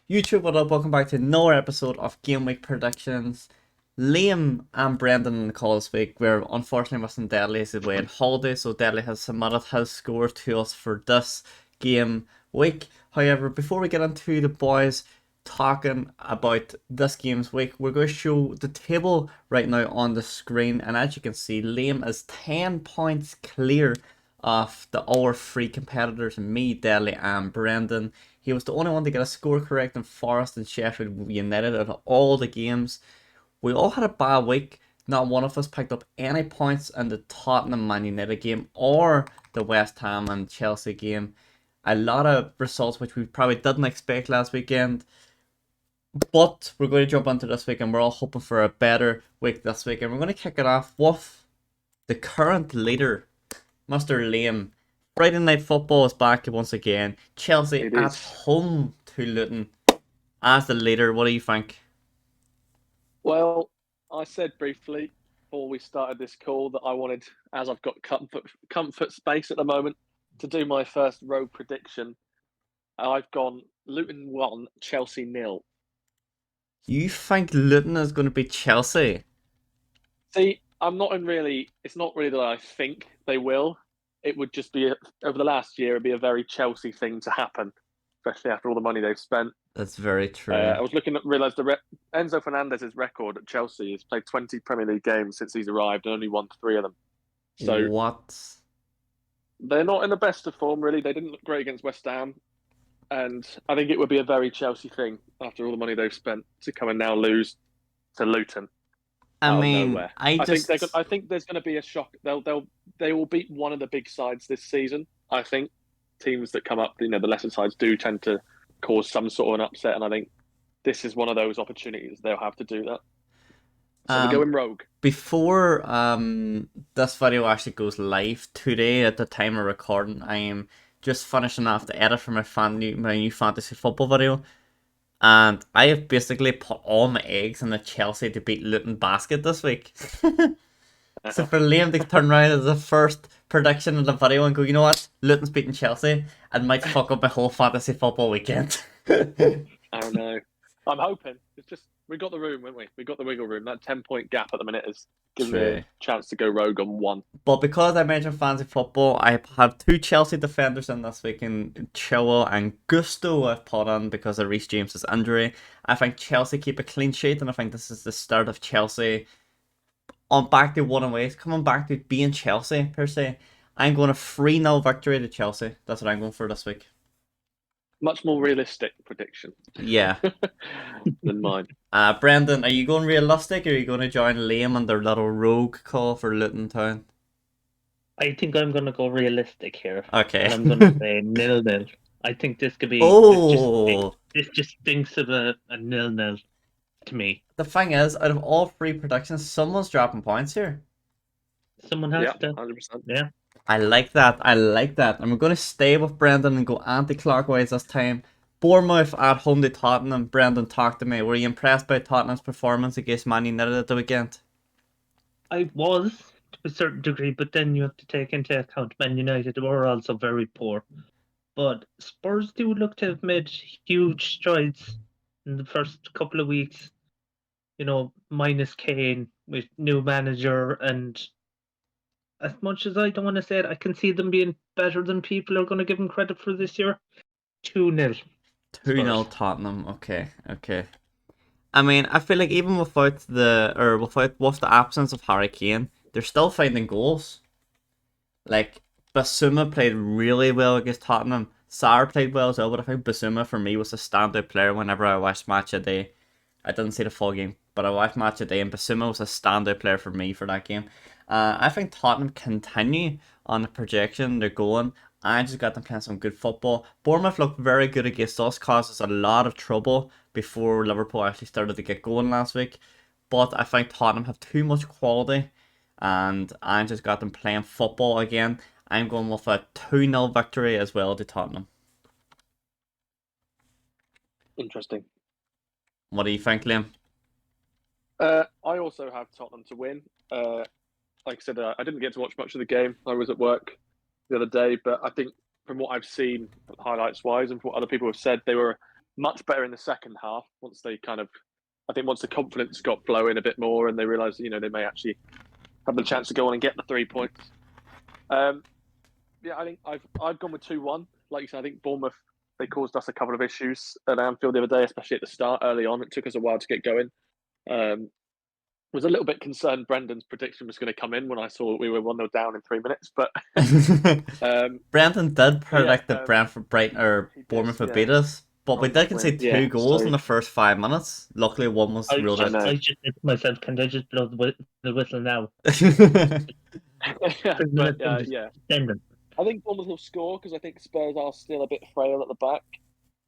YouTube, what up? Welcome back to another episode of Gameweek predictions. Liam and Brendan on the call this week. We're unfortunately missing Deadly as away on holiday, so Deadly has submitted his score to us for this game week. However, before we get into the boys talking about this game's week, we're going to show the table right now on the screen, and as you can see, Liam is 10 points clear of the other three competitors, me, Deadly, and Brendan. He was the only one to get a score correct in Forest and Sheffield United at all the games. We all had a bad week. Not one of us picked up any points in the Tottenham Man United game or the West Ham and Chelsea game. A lot of results which we probably didn't expect last weekend. But we're going to jump into this week and we're all hoping for a better week this week. And we're going to kick it off with the current leader, Mr. Liam. Friday Night Football is back once again. Chelsea It at is. home to Luton. As the leader, what do you think? Well, I said briefly before we started this call that I wanted, as I've got comfort space at the moment, to do my first road prediction. I've gone Luton 1, Chelsea nil. You think Luton is going to beat Chelsea? See, I'm not in really. It's not really that I think they will. It would just be over the last year. It'd be a very Chelsea thing to happen, especially after all the money they've spent. That's very true. I was looking at realised Enzo Fernandez's record at Chelsea. He's played 20 Premier League games since he's arrived and only won 3 of them. So What? they're not in the best of form, really. They didn't look great against West Ham, and I think it would be a very Chelsea thing after all the money they've spent to come and now lose to Luton I out of mean, nowhere. I I think they're. just. I think there's going to be a shock. They will beat one of the big sides this season. I think teams that come up, the lesser sides do tend to cause some sort of an upset, and I think this is one of those opportunities they'll have to do that. So we're Um, going rogue. before this video actually goes live today at the time of recording, I am just finishing off the edit for my new fantasy football video. And I have basically put all my eggs in the Chelsea to beat Luton basket this week. So for Liam to turn around as the first prediction of the video and go, you know what, Luton's beating Chelsea, and might fuck up my whole fantasy football weekend. I don't know. I'm hoping. It's just we got the room, haven't we? We got the wiggle room. That 10 point gap at the minute is gives me True. a chance to go rogue on one. But because I mentioned fantasy football, I have two Chelsea defenders in this week in Chilwell and Gusto I've put on because of Reece James's injury. I think Chelsea keep a clean sheet, and I think this is the start of Chelsea on back to one away, coming back to being Chelsea per se. I'm going a 3-0 victory to Chelsea. That's what I'm going for this week. Much more realistic prediction Yeah. than mine. Brendan, are you going realistic or are you going to join Liam on their little rogue call for Luton Town? I think I'm going to go realistic here, Okay. and I'm going to say 0-0. I think this could be. Oh, This just stinks of a 0-0 to me. the thing is, out of all three predictions, someone's dropping points here. Someone has Yeah, to. 100%. Yeah. I like that. I like that. And we're going to stay with Brendan and go anti-clockwise this time. Bournemouth at home to Tottenham. Brendan, talk to me. Were you impressed by Tottenham's performance against Man United at the weekend? I was to a certain degree, but then you have to take into account Man United were also very poor. But Spurs do look to have made huge strides in the first couple of weeks. Minus Kane with new manager, and as much as I don't want to say it, I can see them being better than people are going to give them credit for this year. 2-0. 2-0 Tottenham. Okay, okay. I mean, I feel like even with the absence of Harry Kane, they're still finding goals. Like Basuma played really well against Tottenham. Sarr played well as well, but I think Basuma for me was a standout player whenever I watched Match a Day. I didn't see the full game, but I watched Match a Day, and Basuma was a standout player for me for that game. I think Tottenham continue on the projection they're going. I just got them playing some good football. Bournemouth looked very good against us, caused us a lot of trouble before Liverpool actually started to get going last week. But I think Tottenham have too much quality, and I just got them playing football again. I'm going with a 2-0 victory as well to Tottenham. Interesting. What do you think, Liam? I also have Tottenham to win. Like I said, I didn't get to watch much of the game. I was at work the other day, but I think from what I've seen, highlights wise, and from what other people have said, they were much better in the second half once they I think once the confidence got flowing a bit more and they realised, they may actually have the chance to go on and get the 3 points. Yeah, I think I've gone with 2-1. Like you said, I think Bournemouth, they caused us a couple of issues at Anfield the other day, especially at the start, early on. It took us a while to get going. Was a little bit concerned Brendan's prediction was going to come in when I saw we were 1-0 down in 3 minutes. But Brendan did predict that Brighton or he did, Bournemouth would yeah. beat us, but we did concede two Yeah, goals so- in the first 5 minutes. Luckily, one was ruled out. I just said to myself, can they just blow the whistle now? But yeah, I think Bournemouth will score because I think Spurs are still a bit frail at the back,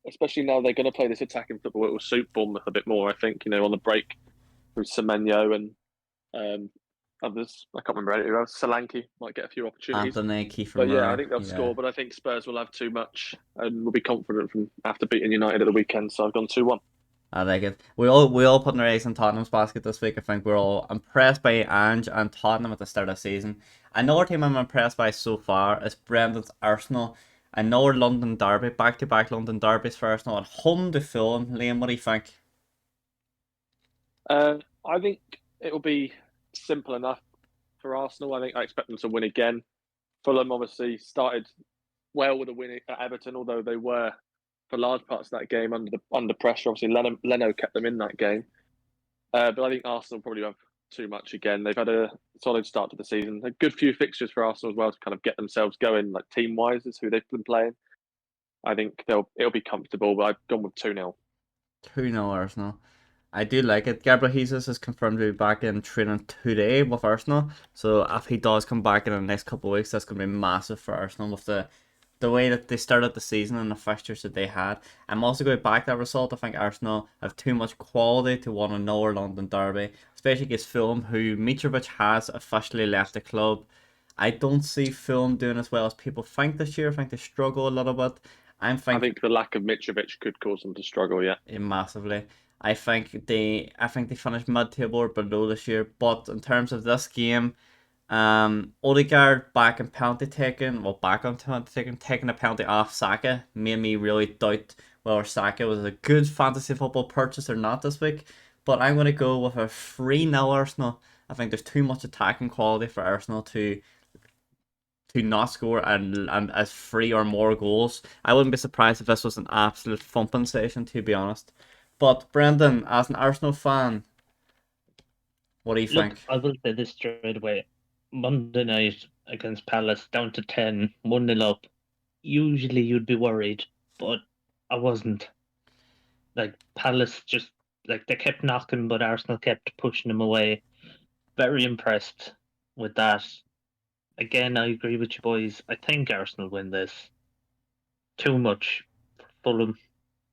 especially now they're going to play this attacking football. It will suit Bournemouth a bit more, I think. On the break with Semenyo and others. I can't remember who else. Solanke might get a few opportunities. Anthony, Kiefer But yeah, Murray, I think they'll score. But I think Spurs will have too much and will be confident from after beating United at the weekend. So I've gone 2-1. I like it. We all put our eggs in Tottenham's basket this week. I think we're all impressed by Ange and Tottenham at the start of the season. Another team I'm impressed by so far is Brendan's Arsenal. Another London derby, back-to-back London derbies for Arsenal at home to Fulham. Liam, what do you think? I think it will be simple enough for Arsenal. I expect them to win again. Fulham obviously started well with a win at Everton, although they were for large parts of that game under pressure. Obviously, Leno kept them in that game. But I think Arsenal probably have too much again. They've had a solid start to the season. A good few fixtures for Arsenal as well to kind of get themselves going, like team-wise, is who they've been playing. I think it'll be comfortable, but I've gone with 2-0. 2-0 Arsenal. I do like it. Gabriel Jesus is confirmed to be back in training today with Arsenal. So if he does come back in the next couple of weeks, that's going to be massive for Arsenal with the way that they started the season and the fixtures that they had. I'm also going to back that result. I think Arsenal have too much quality to want another London derby, especially against Fulham, who Mitrovic has officially left the club. I don't see Fulham doing as well as people think this year. I think they struggle a little bit. I think the lack of Mitrovic could cause them to struggle, yeah. Massively. I think they finished mid-table or below this year, but in terms of this game, Odegaard back on penalty taking, taking a penalty off Saka made me really doubt whether Saka was a good fantasy football purchase or not this week. But I'm going to go with a 3-0 Arsenal. I think there's too much attacking quality for Arsenal to not score and as 3 or more goals. I wouldn't be surprised if this was an absolute thumping session, to be honest. But Brendan, as an Arsenal fan, what do you think? I will say this straight away. Monday night against Palace, down to 10, 1-0 up. Usually you'd be worried, but I wasn't. Like, Palace just, like, they kept knocking, but Arsenal kept pushing them away. Very impressed with that. Again, I agree with you boys. I think Arsenal win this. Too much for Fulham.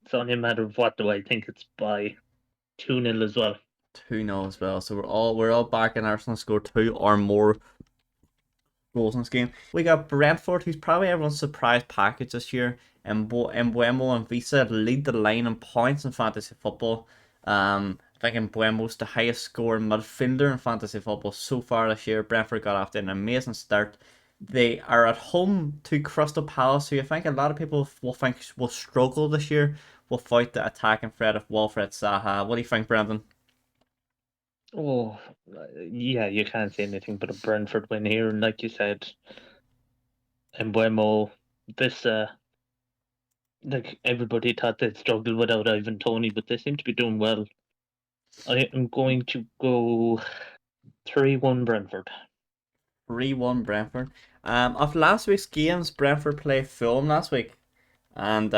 It's only a matter of what do I think it's by. 2-0 as well. 2-0 as well. So we're all back in Arsenal score 2 or more goals in this game. We got Brentford, who's probably everyone's surprise package this year, and Mbeumo and Visa lead the line in points in fantasy football. I think Mbeumo's the highest scoring midfielder in fantasy football so far this year. Brentford got off to an amazing start. They are at home to Crystal Palace, who I think a lot of people will struggle this year without the attacking threat of Wilfred Zaha. What do you think, Brendan? Oh, yeah, you can't say anything but a Brentford win here. And like you said, Mbeumo, this, like everybody thought they'd struggle without Ivan Toney, but they seem to be doing well. I am going to go 3-1 Brentford. 3-1 Brentford. Of last week's games, Brentford played Fulham last week, and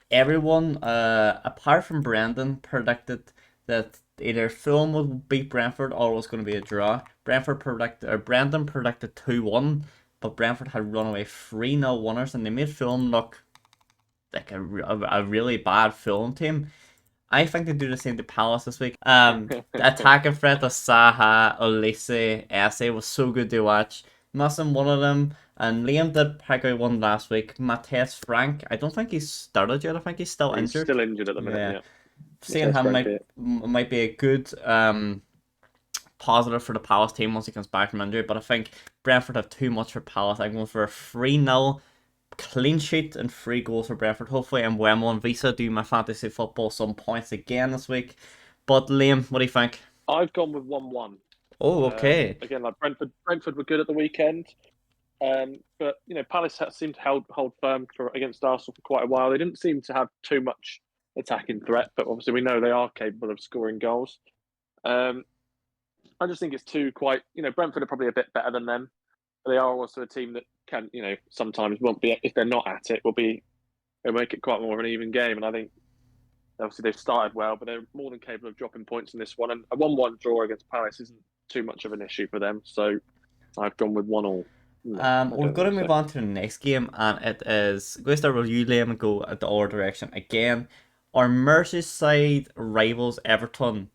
everyone, apart from Brendan, predicted that either Fulham would beat Brentford or it was going to be a draw. Brendan predicted 2-1, but Brentford had run away 3-0 winners, and they made Fulham look like a really bad Fulham team. I think they do the same to Palace this week. The attacking threat of Saha, Olise, Eze was so good to watch. Missing one of them. And Liam did pick out one last week. Matthias Frank. I don't think he's started yet. I think he's still injured. He's still injured at the minute, yeah. Seeing him might be a good positive for the Palace team once he comes back from injury. But I think Brentford have too much for Palace. I'm going for a 3-0 clean sheet and 3 goals for Brentford. Hopefully Mbeumo and Visa do my fantasy football some points again this week. But Liam, what do you think? I've gone with 1-1. Oh, okay. Again, like Brentford were good at the weekend. But Palace seemed to hold firm against Arsenal for quite a while. They didn't seem to have too much attacking threat, but obviously we know they are capable of scoring goals. I just think it's Brentford are probably a bit better than them. But they are also a team that can, sometimes won't be, if they're not at it, they'll make it quite more of an even game. And I think obviously they've started well, but they're more than capable of dropping points in this one. And a 1-1 draw against Palace isn't too much of an issue for them. So I've gone with 1-1. We're going to move on to the next game, and it is going to start with you, Liam, and go at the other direction again. Our Merseyside rivals Everton,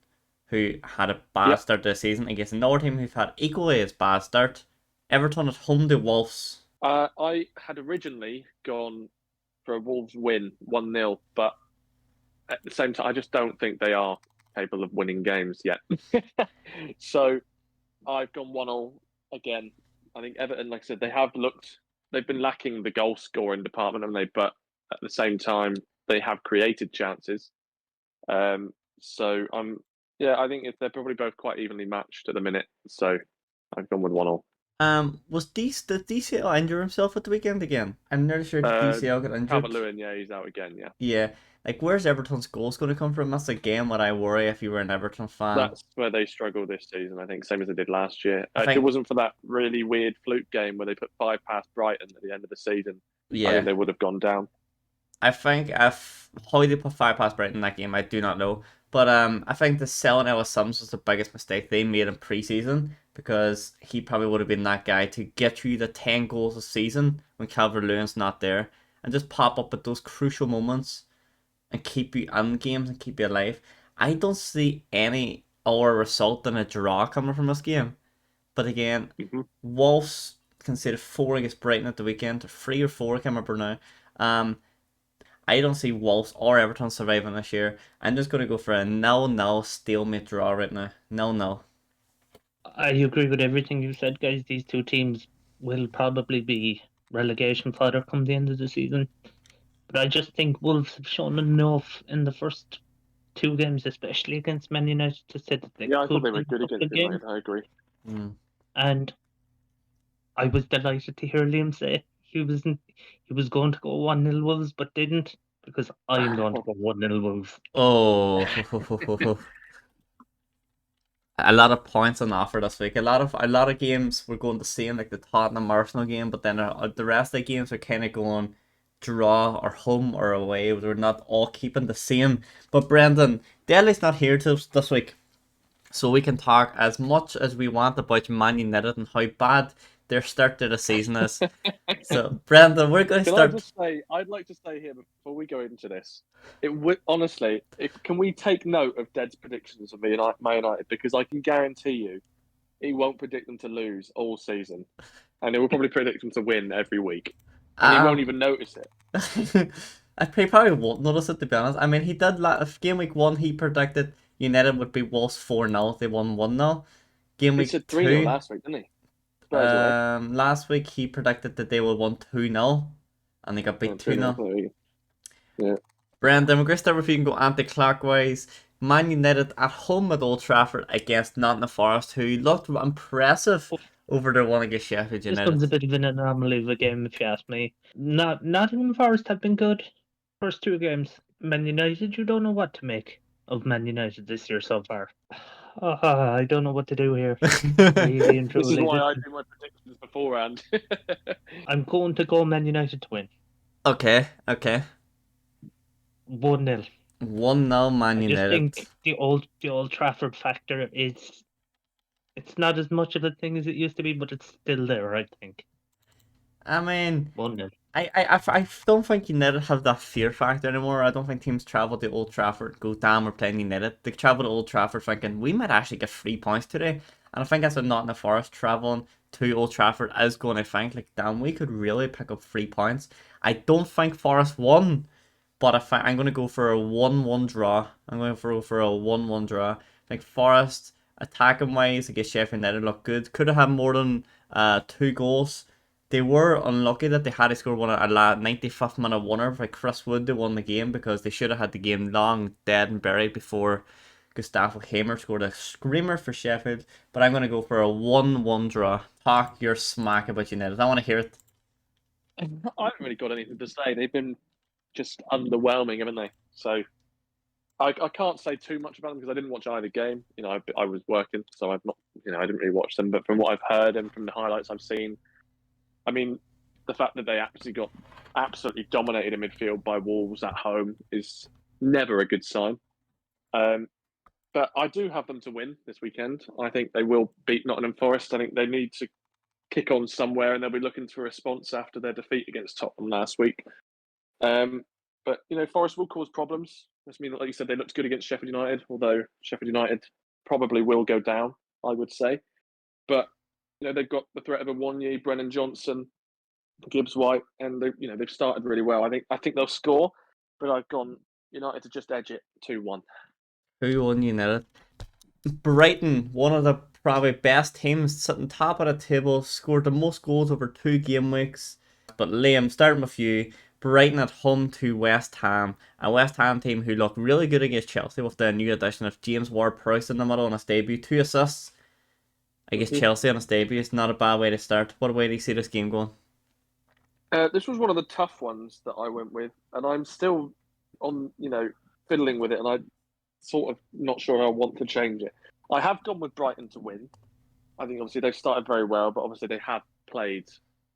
who had a bad start to the season, against another team who've had equally as bad start. Everton at home to Wolves. I had originally gone for a Wolves win, 1-0, but at the same time, I just don't think they are capable of winning games yet. So I've gone 1-0 again. I think Everton, like I said, they've been lacking the goal scoring department, haven't they? But at the same time, they have created chances. So I think they're probably both quite evenly matched at the minute. So I've gone with 1-0. Did DCL injure himself at the weekend again? I'm nearly sure DCL got injured. Calvert-Lewin, he's out again, yeah. Yeah, like where's Everton's goals going to come from? That's again what I worry if you were an Everton fan. That's where they struggle this season, I think, same as they did last year. If it wasn't for that really weird fluke game where they put 5 past Brighton at the end of the season, I think they would have gone down. I think how they put 5 past Brighton in that game, I do not know. But I think the selling Ellis Sims was the biggest mistake they made in pre-season, because he probably would have been that guy to get you the 10 goals a season when Calvert-Lewin's not there, and just pop up at those crucial moments and keep you in games and keep you alive. I don't see any other result than a draw coming from this game. But again, Wolves conceded 4 against Brighton at the weekend, 3 or 4, I can't remember now. I don't see Wolves or Everton surviving this year. I'm just going to go for a 0-0 stalemate draw right now. 0-0. I agree with everything you said, guys. These two teams will probably be relegation fodder come the end of the season. But I just think Wolves have shown enough in the first 2 games, especially against Man United, to say that they I thought they were good against United. I agree. And I was delighted to hear Liam say he was going to go 1-0 Wolves, but didn't, because I'm going to go 1-0 Wolves. Oh, a lot of points on offer this week. A lot of games we're going to see in, like the Tottenham Arsenal game, but then the rest of the games are kind of going draw or home or away. We're not all keeping the same. But Brendan, Dele's not here this week, so we can talk as much as we want about Man United and how bad their start to the season is. So, Brendan, we're going to start. I'd like to say here before we go into this, honestly, can we take note of Dead's predictions of Man United? Because I can guarantee you, he won't predict them to lose all season, and he will probably predict them to win every week, and he won't even notice it. He probably won't notice it, to be honest. I mean, he did game week 1. He predicted United would beat Wolves 4-0. They won 1-0. Game week 2. He said 3-0 last week, didn't he? Last week he predicted that they would win 2-0, and they got beat 2-0. Yeah. Brendan, we're going to start with you. Can go anti-clockwise. Man United at home at Old Trafford against Nottingham Forest, who looked impressive over their one against Sheffield United. This one's a bit of an anomaly of a game, if you ask me. Nottingham Forest have been good first 2 games. Man United, you don't know what to make of Man United this year so far. I don't know what to do here. Really and truly. This is why I do my predictions beforehand. I'm going to go Man United to win. Okay. 1-0. 1-0 Man United. I just think the old Trafford factor it's not as much of a thing as it used to be, but it's still there, I think. I mean, 1-0. I don't think United have that fear factor anymore. I don't think teams travel to Old Trafford, go, damn, we're playing United. They travel to Old Trafford thinking, we might actually get 3 points today. And I think that's what Nottingham Forest travelling to Old Trafford is going to think, like, damn, we could really pick up 3 points. I don't think Forest won, but I'm going to go for a 1-1 draw. I'm going for a 1-1 draw. I think Forest, attacking wise against Sheffield United, look good. Could have had more than 2 goals. They were unlucky that they had to score one at a 95th minute winner by Chris Wood to win the game, because they should have had the game long dead and buried before Gustavo Hamer scored a screamer for Sheffield. But I'm going to go for a 1-1 draw. Talk your smack about United. I want to hear it. I haven't really got anything to say. They've been just underwhelming, haven't they? So I can't say too much about them because I didn't watch either game. I was working, so I've not, I didn't really watch them. But from what I've heard and from the highlights I've seen, I mean, the fact that they actually got absolutely dominated in midfield by Wolves at home is never a good sign. But I do have them to win this weekend. I think they will beat Nottingham Forest. I think they need to kick on somewhere, and they'll be looking for a response after their defeat against Tottenham last week. But Forest will cause problems. I mean, like you said, they looked good against Sheffield United, although Sheffield United probably will go down, I would say. But they've got the threat of a Wanye, Brennan Johnson, Gibbs White, and they've started really well. I think they'll score, but I've gone United to just edge it 2-1. 2-1 United. Brighton, one of the probably best teams, sitting top of the table, scored the most goals over 2 game weeks. But Liam, starting with you, Brighton at home to West Ham, a West Ham team who looked really good against Chelsea with the new addition of James Ward-Prowse in the middle on his debut, 2 assists. I guess Chelsea on his debut is not a bad way to start. What way do you see this game going? This was one of the tough ones that I went with, and I'm still on, fiddling with it, and I'm sort of not sure I want to change it. I have gone with Brighton to win. I think obviously they've started very well, but obviously they have played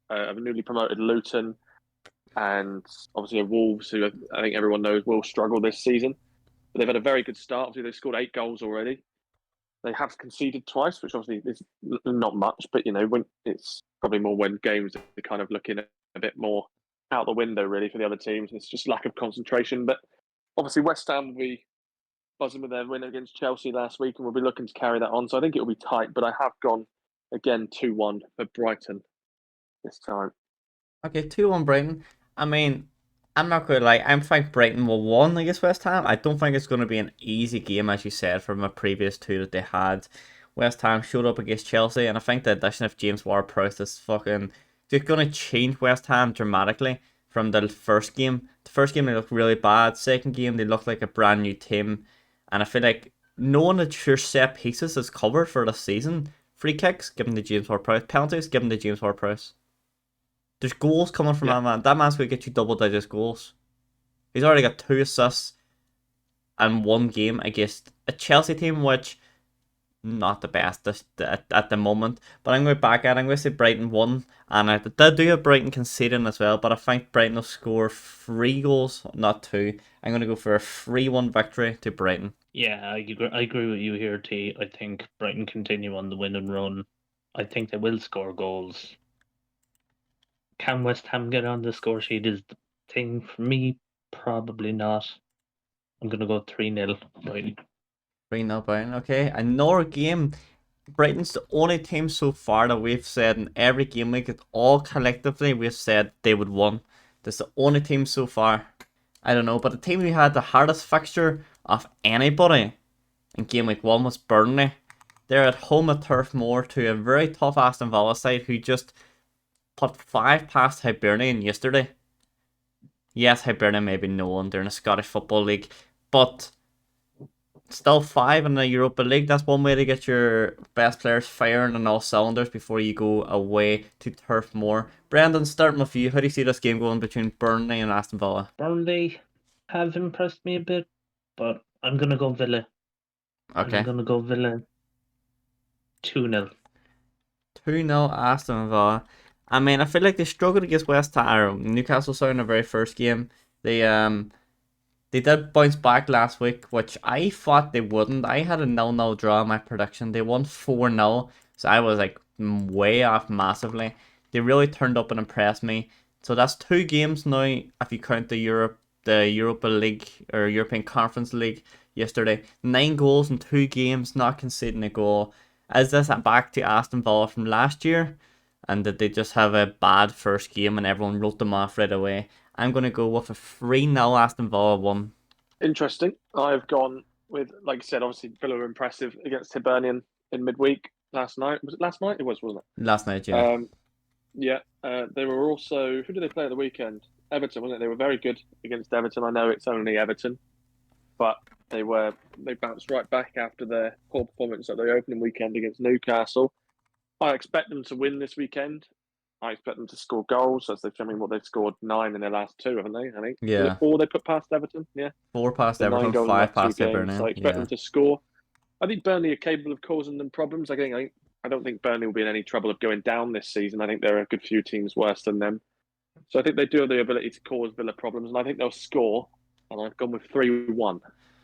a newly promoted Luton and obviously a Wolves, who I think everyone knows will struggle this season. But they've had a very good start. Obviously, they've scored 8 goals already. They have conceded twice, which obviously is not much, but when it's probably more when games are kind of looking a bit more out the window really for the other teams. It's just lack of concentration. But obviously, West Ham will be buzzing with their win against Chelsea last week, and we'll be looking to carry that on. So I think it will be tight. But I have gone again 2-1 for Brighton this time. Okay, 2-1 Brighton. I mean, I'm not going to lie, I think Brighton will win against West Ham. I don't think it's going to be an easy game, as you said, from a previous 2 that they had. West Ham showed up against Chelsea, and I think the addition of James Ward-Prowse is fucking... They're going to change West Ham dramatically from the first game. The first game, they looked really bad. Second game, they looked like a brand new team. And I feel like knowing that your set pieces is covered for the season, free kicks, give them to James Ward-Prowse. Penalties, give them to James Ward-Prowse. There's goals coming from that man. That man's going to get you double digits goals. He's already got 2 assists and 1 game against a Chelsea team, which not the best at the moment. But I'm going to back at it. I'm going to say Brighton 1. And I do have Brighton conceding as well, but I think Brighton will score 3 goals, not 2. I'm going to go for a 3-1 victory to Brighton. Yeah, I agree with you here, T. I think Brighton continue on the winning run. I think they will score goals. Can West Ham get on the score sheet is the thing for me. Probably not. I'm going to go 3-0 Brighton. 3-0 Brighton, okay. Another game. Brighton's the only team so far that we've said in every game week, all collectively we've said they would win. That's the only team so far. I don't know, but the team who had the hardest fixture of anybody in game week 1 was Burnley. They're at home at Turf Moor to a very tough Aston Villa side who just put 5 past Hibernian yesterday. Yes, Hibernian may be known, they're in a Scottish Football League, but still 5 in the Europa League. That's one way to get your best players firing on all cylinders before you go away to Turf Moor. Brendan, starting with you, how do you see this game going between Burnley and Aston Villa? Burnley have impressed me a bit, but I'm going to go Villa. Okay. I'm going to go Villa 2-0. 2-0 Aston Villa. I mean, I feel like they struggled against West Ham. Newcastle saw in their very first game. They did bounce back last week, which I thought they wouldn't. I had a 0-0 draw in my prediction. They won 4-0, so I was like way off massively. They really turned up and impressed me. So that's 2 games now if you count the Europa League or European Conference League yesterday. 9 goals in 2 games, not conceding a goal. Is this back to Aston Villa from last year? And did they just have a bad first game and everyone wrote them off right away? I'm going to go with a 3-0 Aston Villa 1. Interesting. I've gone with, like you said, obviously Villa were impressive against Hibernian in midweek last night. Was it last night? It was, wasn't it? Last night, yeah. Yeah, they were also. Who did they play at the weekend? Everton, wasn't it? They were very good against Everton. I know it's only Everton, but they bounced right back after their poor performance at the opening weekend against Newcastle. I expect them to win this weekend. I expect them to score goals. As they've shown me, what they've scored 9 in their last 2, haven't they? I think was it Yeah. 4 they put past Everton? Yeah, 4 past so 9 Everton, goals in the 5 last two past games. So Hibernian. I expect Yeah. them to score. I think Burnley are capable of causing them problems. I don't think Burnley will be in any trouble of going down this season. I think there are a good few teams worse than them. So I think they do have the ability to cause Villa problems, and I think they'll score. And I've gone with 3-1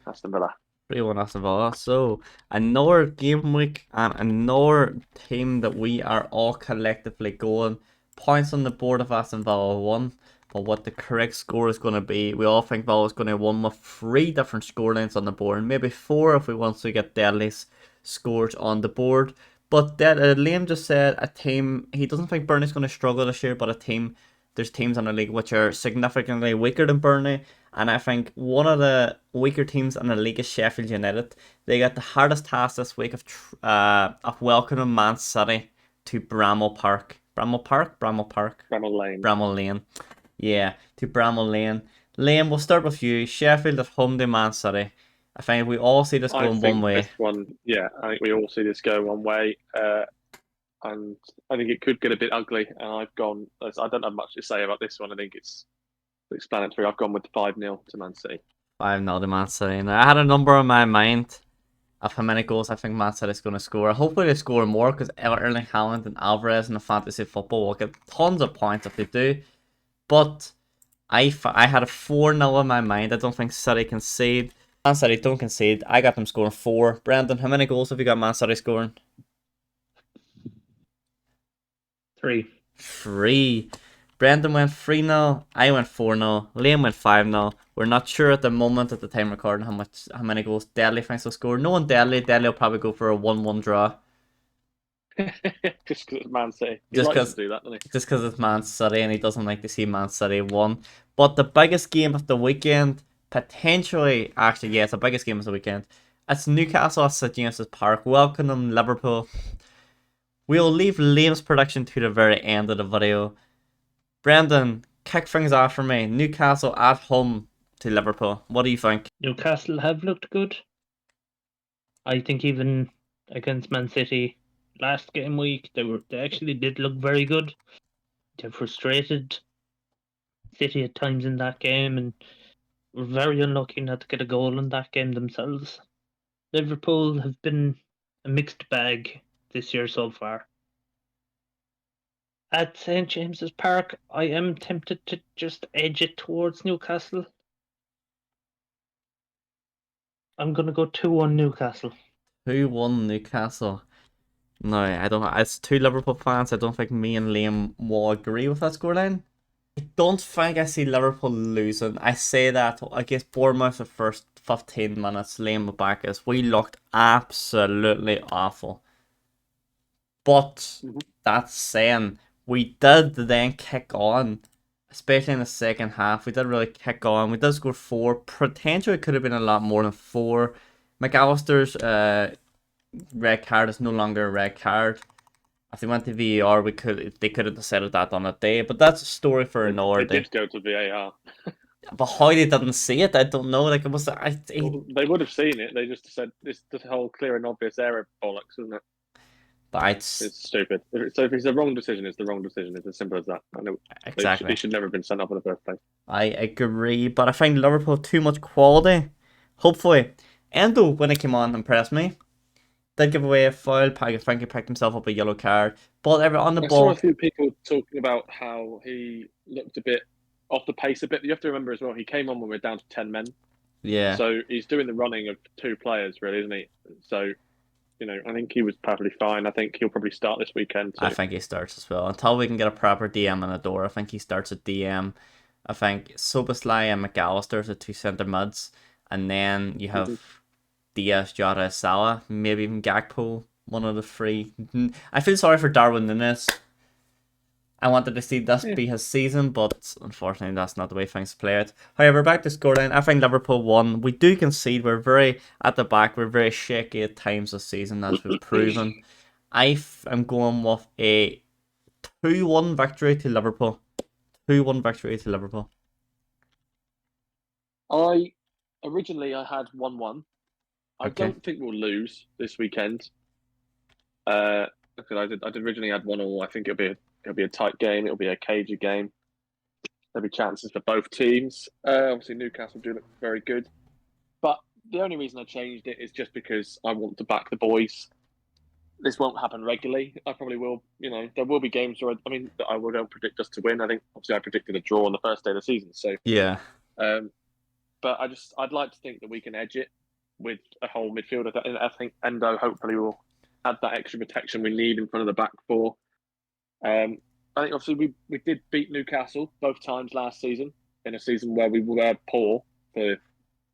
Aston Villa. 3-1 Aston Villa. So another game week and another team that we are all collectively going. Points on the board of Aston Villa won. But what the correct score is going to be, we all think Villa is going to win with 3 different scorelines on the board. Maybe 4 if we want to get Deadly's scores on the board. But Liam just said a team, he doesn't think Burnley's going to struggle this year, but there's teams in the league which are significantly weaker than Burnley. And I think one of the weaker teams in the league is Sheffield United. They got the hardest task this week of welcoming Man City to Bramall Park. Bramall Lane. Yeah, to Bramall Lane. Liam, we'll start with you. Sheffield at home to Man City. I think we all see this I going think one way. this one, yeah, I think we all see this go one way. And I think it could get a bit ugly. And I don't have much to say about this one. I think it's explanatory. I've gone with 5-0 to Man City. 5-0 to Man City. Now, I had a number in my mind of how many goals I think Man City is going to score. Hopefully they score more because Erling Haaland and Alvarez in the fantasy football will get tons of points if they do. But I had a 4-0 in my mind. I don't think City concede. Man City don't concede. I got them scoring 4. Brendan, how many goals have you got Man City scoring? 3. 3. Brendan went 3-0. I went 4-0. Liam went 5-0. We're not sure at the moment at the time recording how many goals Deadly thinks will score. No one Deadly. Deadly will probably go for a 1-1 draw. Just because it's Man City. He Just likes to do that, doesn't he? because it's Man City and he doesn't like to see Man City won. But the biggest game of the weekend, potentially, actually, yeah, it's the biggest game of the weekend. It's Newcastle at St James's Park. Welcome Liverpool. We'll leave Liam's prediction to the very end of the video. Brendan, kick things off for me. Newcastle at home to Liverpool. What do you think? Newcastle have looked good. I think even against Man City last game week, they actually did look very good. They frustrated City at times in that game and were very unlucky not to get a goal in that game themselves. Liverpool have been a mixed bag this year so far. At St James's Park, I am tempted to just edge it towards Newcastle. I'm going to go 2-1 Newcastle. 2-1 Newcastle. No, I don't. As 2 Liverpool fans, I don't think me and Liam will agree with that scoreline. I don't think I see Liverpool losing. I say that against Bournemouth the first 15 minutes, Liam will back us. We looked absolutely awful. But that's saying, we did then kick on, especially in the second half. We did really kick on. We did score 4. Potentially could have been a lot more than 4. McAllister's red card is no longer a red card. If they went to VAR, they could have decided that on a day, but that's a story for another day. They did go to VAR. But how they didn't see it, I don't know. Like, it was, They would have seen it. They just said this whole clear and obvious error bollocks, isn't it? but It's stupid. So if it's the wrong decision, it's the wrong decision. It's as simple as that. I know exactly. He should never have been sent up in the first place. I agree, but I find Liverpool too much quality. Hopefully, Endo, when he came on, impressed me. Did give away a foul. I think he picked himself up a yellow card. But on the I ball, saw a few people talking about how he looked a bit off the pace a bit. You have to remember as well, he came on when we were down to 10 men. yeah. So he's doing the running of 2 players, really, isn't he? So, I think he was perfectly fine. I think he'll probably start this weekend too. I think he starts as well. Until we can get a proper DM in the door, I think he starts at DM. I think Soboslai and McAllister are the 2 centre mids. And then you have Diaz, Jota, Salah, maybe even Gakpo, one of the 3. I feel sorry for Darwin Núñez. I wanted to see this be his season, but unfortunately that's not the way things play out. However, back to scoreline, I think Liverpool won. We do concede. We're very at the back. We're very shaky at times this season, as we've proven. I'm going with a 2-1 victory to Liverpool. 2-1 victory to Liverpool. I had 1-1. I Okay. don't think we'll lose this weekend. Because I did originally had 1-1. I think it'll be a tight game. It'll be a cagey game. There'll be chances for both teams. Obviously, Newcastle do look very good. But the only reason I changed it is just because I want to back the boys. This won't happen regularly. I probably will. There will be games where I will don't predict us to win. I think obviously I predicted a draw on the first day of the season. So Yeah. but I'd like to think that we can edge it with a whole midfield. I think Endo hopefully will add that extra protection we need in front of the back four. I think obviously we did beat Newcastle both times last season in a season where we were poor for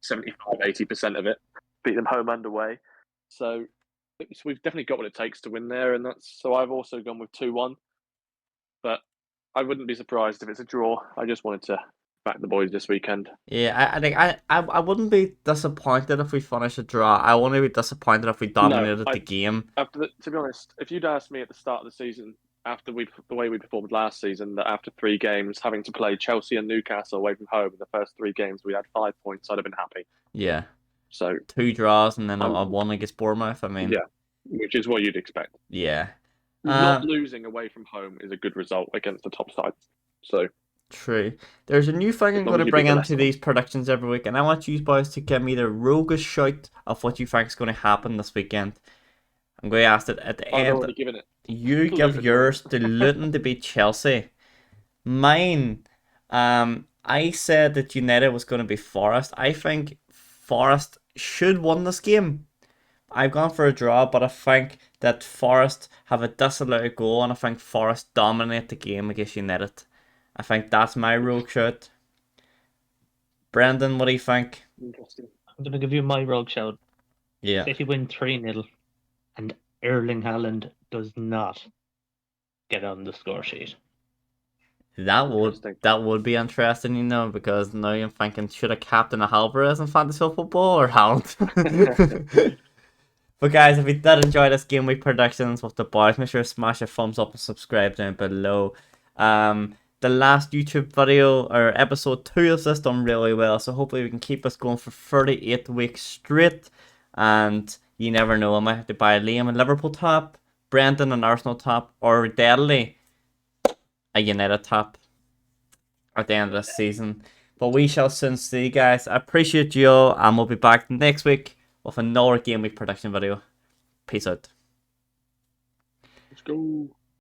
75-80% of it. Beat them home and away. So we've definitely got what it takes to win there, and so I've also gone with 2-1. But I wouldn't be surprised if it's a draw. I just wanted to back the boys this weekend. Yeah, I think I wouldn't be disappointed if we finish a draw. I wouldn't be disappointed if we dominated the game. To be honest, if you'd asked me at the start of the season, after the way we performed last season, that after 3 games, having to play Chelsea and Newcastle away from home in the first 3 games, we had 5 points, I'd have been happy. Yeah. So 2 draws and then a 1 against Bournemouth. I mean, yeah, which is what you'd expect. Yeah. Not losing away from home is a good result against the top side. So true. There's a new thing I'm going to bring into these predictions every week, and I want you boys to give me the roguish shout of what you think is going to happen this weekend. I'm going to ask it at the end. I've already given it. You give yours to Luton to beat Chelsea. Mine, I said that United was going to be Forest. I think Forest should win this game. I've gone for a draw, but I think that Forest have a disallowed goal, and I think Forest dominate the game against United. I think that's my rogue shout. Brendan, what do you think? Interesting. I'm going to give you my rogue shout. Yeah. City win 3-0, and Erling Haaland does not get on the score sheet. That would be interesting, because now I'm thinking, should I captain a Alvarez in fantasy football or Haaland? But guys, if you did enjoy this game week predictions with the boys, make sure to smash a thumbs up and subscribe down below. The last YouTube video or episode 2 of this done really well, so hopefully we can keep us going for 38 weeks straight. And you never know, I might have to buy Liam a Liverpool top, Brendan an Arsenal top, or deadly a United top at the end of this season. But we shall soon see, guys. I appreciate you all, and we'll be back next week with another game week prediction video. Peace out. Let's go.